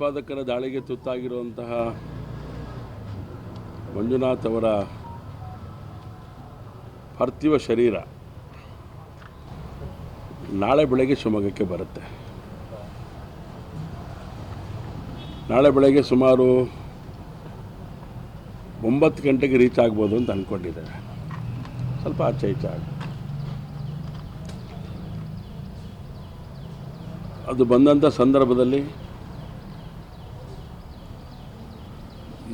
ಭಯೋತ್ಪಾದಕರ ದಾಳಿಗೆ ತುತ್ತಾಗಿರುವಂತಹ ಮಂಜುನಾಥ್ ಅವರ ಪಾರ್ಥಿವ ಶರೀರ ನಾಳೆ ಬೆಳಗ್ಗೆ ಶಿವಮೊಗ್ಗಕ್ಕೆ ಬರುತ್ತೆ. ನಾಳೆ ಬೆಳಗ್ಗೆ ಸುಮಾರು 9 ಗಂಟೆಗೆ ರೀಚ್ ಆಗ್ಬೋದು ಅಂತ ಅಂದ್ಕೊಂಡಿದ್ದೇವೆ. ಸ್ವಲ್ಪ ಆಚೆ ಈಚೆ ಅದು ಬಂದಂಥ ಸಂದರ್ಭದಲ್ಲಿ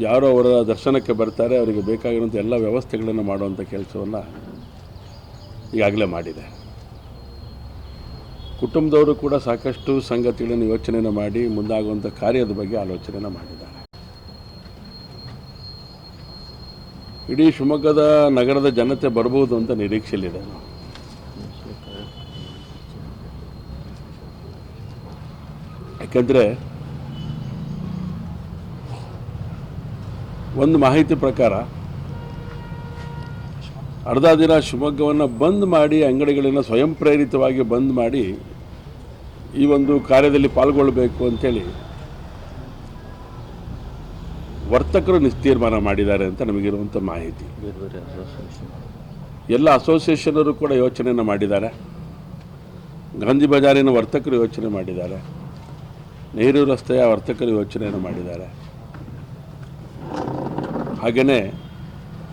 ಯಾರು ಅವರ ದರ್ಶನಕ್ಕೆ ಬರ್ತಾರೆ ಅವರಿಗೆ ಬೇಕಾಗಿರುವಂಥ ಎಲ್ಲ ವ್ಯವಸ್ಥೆಗಳನ್ನು ಮಾಡುವಂಥ ಕೆಲಸವನ್ನು ಈಗಾಗಲೇ ಮಾಡಿದೆ. ಕುಟುಂಬದವರು ಕೂಡ ಸಾಕಷ್ಟು ಸಂಗತಿಗಳನ್ನು ಯೋಚನೆಯನ್ನು ಮಾಡಿ ಮುಂದಾಗುವಂಥ ಕಾರ್ಯದ ಬಗ್ಗೆ ಆಲೋಚನೆಯನ್ನು ಮಾಡಿದ್ದಾರೆ. ಇಡೀ ಶಿವಮೊಗ್ಗದ ನಗರದ ಜನತೆ ಬರ್ಬೋದು ಅಂತ ನಿರೀಕ್ಷೆಯಲ್ಲಿದೆ. ಯಾಕೆಂದರೆ ಒಂದು ಮಾಹಿತಿ ಪ್ರಕಾರ ಅರ್ಧ ದಿನ ಶಿವಮೊಗ್ಗವನ್ನು ಬಂದ್ ಮಾಡಿ, ಅಂಗಡಿಗಳನ್ನು ಸ್ವಯಂ ಪ್ರೇರಿತವಾಗಿ ಬಂದ್ ಮಾಡಿ ಈ ಒಂದು ಕಾರ್ಯದಲ್ಲಿ ಪಾಲ್ಗೊಳ್ಳಬೇಕು ಅಂಥೇಳಿ ವರ್ತಕರು ತೀರ್ಮಾನ ಮಾಡಿದ್ದಾರೆ ಅಂತ ನಮಗಿರುವಂಥ ಮಾಹಿತಿ. ಎಲ್ಲ ಅಸೋಸಿಯೇಷನರು ಕೂಡ ಯೋಚನೆಯನ್ನು ಮಾಡಿದ್ದಾರೆ. ಗಾಂಧಿ ಬಜಾರಿನ ವರ್ತಕರು ಯೋಚನೆ ಮಾಡಿದ್ದಾರೆ. ನೆಹರು ರಸ್ತೆಯ ವರ್ತಕರು ಯೋಚನೆಯನ್ನು ಮಾಡಿದ್ದಾರೆ. ಹಾಗೆಯೇ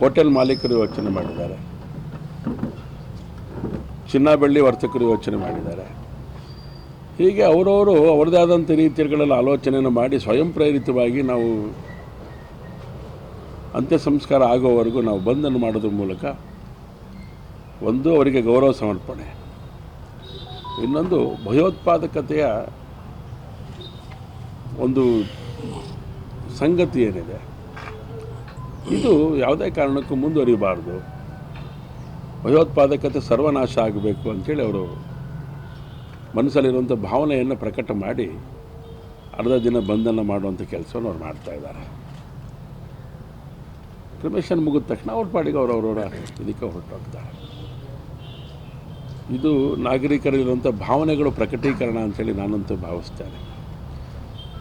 ಹೋಟೆಲ್ ಮಾಲೀಕರು ಯೋಚನೆ ಮಾಡಿದ್ದಾರೆ. ಚಿನ್ನ ಬೆಳ್ಳಿ ವರ್ತಕರು ಯೋಚನೆ ಮಾಡಿದ್ದಾರೆ. ಹೀಗೆ ಅವರವರು ಅವರದೇ ಆದಂಥ ರೀತಿಗಳಲ್ಲಿ ಆಲೋಚನೆಯನ್ನು ಮಾಡಿ ಸ್ವಯಂ ಪ್ರೇರಿತವಾಗಿ ನಾವು ಅಂತ್ಯ ಸಂಸ್ಕಾರ ಆಗೋವರೆಗೂ ನಾವು ಬಂದನ್ನು ಮಾಡೋದ್ರ ಮೂಲಕ ಒಂದು ಅವರಿಗೆ ಗೌರವ ಸಮರ್ಪಣೆ, ಇನ್ನೊಂದು ಭಯೋತ್ಪಾದಕತೆಯ ಒಂದು ಸಂಗತಿ ಏನಿದೆ ಇದು ಯಾವುದೇ ಕಾರಣಕ್ಕೂ ಮುಂದುವರಿಬಾರ್ದು, ಭಯೋತ್ಪಾದಕತೆ ಸರ್ವನಾಶ ಆಗಬೇಕು ಅಂಥೇಳಿ ಅವರು ಮನಸ್ಸಲ್ಲಿರುವಂಥ ಭಾವನೆಯನ್ನು ಪ್ರಕಟ ಮಾಡಿ ಅರ್ಧ ದಿನ ಬಂಧನ ಮಾಡುವಂಥ ಕೆಲಸವನ್ನು ಅವ್ರು ಮಾಡ್ತಾಯಿದ್ದಾರೆ. ಕ್ರಿಮೇಷನ್ ಮುಗಿದ ತಕ್ಷಣ ಅವ್ರ ಪಾಡಿಗೆ ಅವರವರ ಇದಕ್ಕೆ ಹೊರಟೋಗ್ತಾರೆ. ಇದು ನಾಗರಿಕರಲ್ಲಿರುವಂಥ ಭಾವನೆಗಳು ಪ್ರಕಟೀಕರಣ ಅಂಥೇಳಿ ನಾನಂತೂ ಭಾವಿಸ್ತೇನೆ.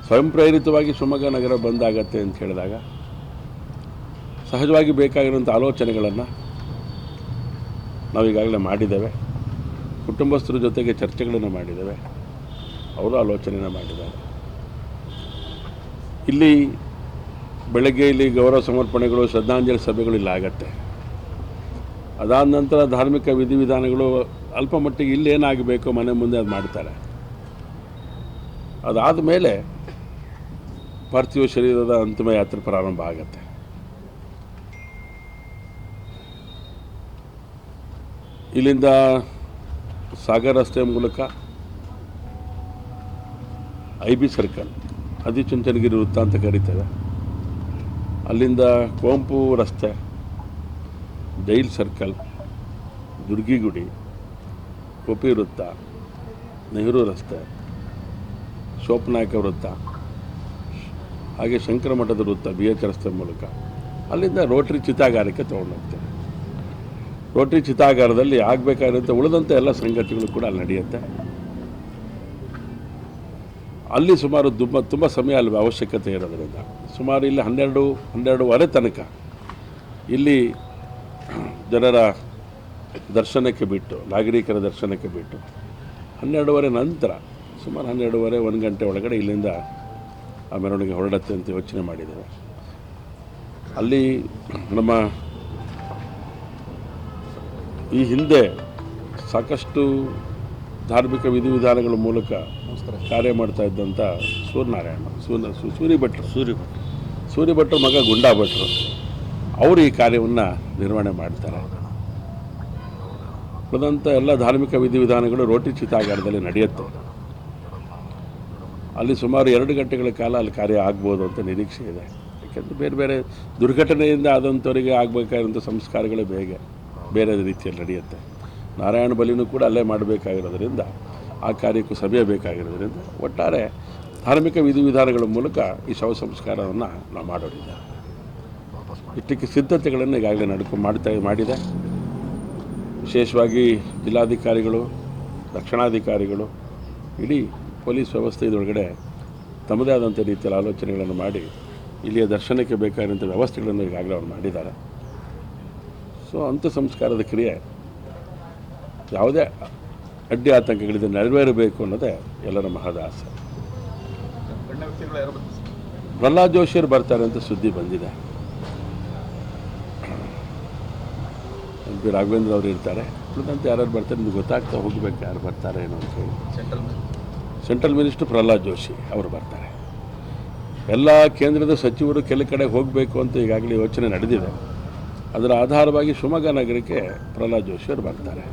ಸ್ವಯಂ ಪ್ರೇರಿತವಾಗಿ ಶಿವಮೊಗ್ಗ ನಗರ ಬಂದಾಗತ್ತೆ ಅಂತ ಹೇಳಿದಾಗ ಸಹಜವಾಗಿ ಬೇಕಾಗಿರುವಂಥ ಆಲೋಚನೆಗಳನ್ನು ನಾವೀಗಾಗಲೇ ಮಾಡಿದ್ದೇವೆ. ಕುಟುಂಬಸ್ಥರ ಜೊತೆಗೆ ಚರ್ಚೆಗಳನ್ನು ಮಾಡಿದ್ದೇವೆ. ಅವರು ಆಲೋಚನೆಯನ್ನು ಮಾಡಿದ್ದಾರೆ. ಇಲ್ಲಿ ಬೆಳಗ್ಗೆ ಇಲ್ಲಿ ಗೌರವ ಸಮರ್ಪಣೆಗಳು, ಶ್ರದ್ಧಾಂಜಲಿ ಸಭೆಗಳು ಇಲ್ಲಿ ಆಗತ್ತೆ. ಅದಾದ ನಂತರ ಧಾರ್ಮಿಕ ವಿಧಿವಿಧಾನಗಳು ಅಲ್ಪ ಮಟ್ಟಿಗೆ ಇಲ್ಲೇನಾಗಬೇಕು ಮನೆ ಮುಂದೆ ಅದು ಮಾಡ್ತಾರೆ. ಅದಾದ ಮೇಲೆ ಪಾರ್ಥಿವ ಶರೀರದ ಅಂತಿಮ ಯಾತ್ರೆ ಪ್ರಾರಂಭ ಆಗತ್ತೆ. ಇಲ್ಲಿಂದ ಸಾಗರ ರಸ್ತೆ ಮೂಲಕ IB ಸರ್ಕಲ್, ಆದಿಚುಂಚನಗಿರಿ ವೃತ್ತ ಅಂತ ಕರೀತೇವೆ, ಅಲ್ಲಿಂದ ಕುವೆಂಪು ರಸ್ತೆ, ಜೈಲ್ ಸರ್ಕಲ್, ದುರ್ಗಿಗುಡಿ, ಗೋಪಿ ವೃತ್ತ, ನೆಹರು ರಸ್ತೆ, ಶೋಪನಾಯಕ ವೃತ್ತ, ಹಾಗೆ ಶಂಕರ ಮಠದ ವೃತ್ತ, BH ರಸ್ತೆ ಮೂಲಕ ಅಲ್ಲಿಂದ ರೋಟರಿ ಚಿತಾಗಾರಕ್ಕೆ ತೊಗೊಂಡೋಗ್ತೇವೆ. ರೋಟರಿ ಚಿತಾಗಾರದಲ್ಲಿ ಆಗಬೇಕಾಗಿರುವಂಥ ಉಳಿದಂಥ ಎಲ್ಲ ಸಂಗತಿಗಳು ಕೂಡ ಅಲ್ಲಿ ನಡೆಯುತ್ತೆ. ಅಲ್ಲಿ ಸುಮಾರು ತುಂಬ ಸಮಯ ಅಲ್ಲಿ ಅವಶ್ಯಕತೆ ಇರೋದರಿಂದ ಸುಮಾರು ಇಲ್ಲಿ 12-12:30 ತನಕ ಇಲ್ಲಿ ಜನರ ದರ್ಶನಕ್ಕೆ ಬಿಟ್ಟು, ನಾಗರಿಕರ ದರ್ಶನಕ್ಕೆ ಬಿಟ್ಟು 12:30 ನಂತರ ಸುಮಾರು 12:30-1 ಗಂಟೆ ಒಳಗಡೆ ಇಲ್ಲಿಂದ ಆ ಮೆರವಣಿಗೆ ಹೊರಡತ್ತೆ ಅಂತ ಯೋಚನೆ ಮಾಡಿದ್ದೇವೆ. ಅಲ್ಲಿ ನಮ್ಮ ಈ ಹಿಂದೆ ಸಾಕಷ್ಟು ಧಾರ್ಮಿಕ ವಿಧಿವಿಧಾನಗಳ ಮೂಲಕ ಕಾರ್ಯ ಮಾಡ್ತಾ ಇದ್ದಂಥ ಸೂರಿ ಭಟ್ರು ಮಗ ಗುಂಡಾ ಭಟ್ರು ಅವರು ಈ ಕಾರ್ಯವನ್ನು ನಿರ್ವಹಣೆ ಮಾಡ್ತಾರೆ. ಉಳಿದಂಥ ಎಲ್ಲ ಧಾರ್ಮಿಕ ವಿಧಿವಿಧಾನಗಳು ರೋಟರಿ ಚಿತಾಗಾರದಲ್ಲಿ ನಡೆಯುತ್ತೆ. ಅಲ್ಲಿ ಸುಮಾರು 2 ಗಂಟೆಗಳ ಕಾಲ ಅಲ್ಲಿ ಕಾರ್ಯ ಆಗ್ಬೋದು ಅಂತ ನಿರೀಕ್ಷೆ ಇದೆ. ಯಾಕೆಂದರೆ ಬೇರೆ ಬೇರೆ ದುರ್ಘಟನೆಯಿಂದ ಆದಂಥವರಿಗೆ ಆಗಬೇಕಾಗಿರೋಂಥ ಸಂಸ್ಕಾರಗಳೇ ಬೇರೆ ರೀತಿಯಲ್ಲಿ ನಡೆಯುತ್ತೆ. ನಾರಾಯಣ ಬಲಿನೂ ಕೂಡ ಅಲ್ಲೇ ಮಾಡಬೇಕಾಗಿರೋದ್ರಿಂದ ಆ ಕಾರ್ಯಕ್ಕೂ ಸಭೆ ಬೇಕಾಗಿರೋದ್ರಿಂದ ಒಟ್ಟಾರೆ ಧಾರ್ಮಿಕ ವಿಧಿವಿಧಾನಗಳ ಮೂಲಕ ಈ ಶವ ಸಂಸ್ಕಾರವನ್ನು ನಾವು ಮಾಡೋರಿದ್ದೇವೆ. ಇಷ್ಟಕ್ಕೆ ಸಿದ್ಧತೆಗಳನ್ನು ಈಗಾಗಲೇ ಮಾಡಿದೆ. ವಿಶೇಷವಾಗಿ ಜಿಲ್ಲಾಧಿಕಾರಿಗಳು, ರಕ್ಷಣಾಧಿಕಾರಿಗಳು, ಇಡೀ ಪೊಲೀಸ್ ವ್ಯವಸ್ಥೆ ಇದರೊಳಗಡೆ ತಮ್ಮದೇ ಆದಂಥ ರೀತಿಯಲ್ಲಿ ಆಲೋಚನೆಗಳನ್ನು ಮಾಡಿ ಇಲ್ಲಿಯ ದರ್ಶನಕ್ಕೆ ಬೇಕಾದಂಥ ವ್ಯವಸ್ಥೆಗಳನ್ನು ಈಗಾಗಲೇ ಅವ್ರು ಮಾಡಿದ್ದಾರೆ. ಸೊ ಅಂತ್ಯ ಸಂಸ್ಕಾರದ ಕ್ರಿಯೆ ಯಾವುದೇ ಅಡ್ಡಿ ಆತಂಕಗಳಿಂದ ನೆರವೇರಬೇಕು ಅನ್ನೋದೇ ಎಲ್ಲರ ಮಹದ ಆಸೆ. ಪ್ರಹ್ಲಾದ್ ಜೋಶಿಯವರು ಬರ್ತಾರೆ ಅಂತ ಸುದ್ದಿ ಬಂದಿದೆ. ಎಂ ಪಿ ರಾಘವೇಂದ್ರ ಅವರು ಇರ್ತಾರೆ, ಉಳಿದಂತೆ ಯಾರ್ಯಾರು ಬರ್ತಾರೆ ನಿಮ್ಗೆ ಗೊತ್ತಾಗ್ತಾ ಹೋಗಬೇಕು ಯಾರು ಬರ್ತಾರೆ ಏನೋ ಅಂತ ಹೇಳಿ. ಸೆಂಟ್ರಲ್ ಮಿನಿಸ್ಟರ್ ಪ್ರಹ್ಲಾದ್ ಜೋಶಿ ಅವರು ಬರ್ತಾರೆ. ಎಲ್ಲ ಕೇಂದ್ರದ ಸಚಿವರು ಕೆಲ ಕಡೆ ಹೋಗಬೇಕು ಅಂತ ಈಗಾಗಲೇ ಯೋಚನೆ ನಡೆದಿದೆ. ಅದರ ಆಧಾರವಾಗಿ ಶಿವಮೊಗ್ಗ ನಗರಕ್ಕೆ ಪ್ರಹ್ಲಾದ್ ಜೋಶಿ ಅವರು ಬರ್ತಾರೆ.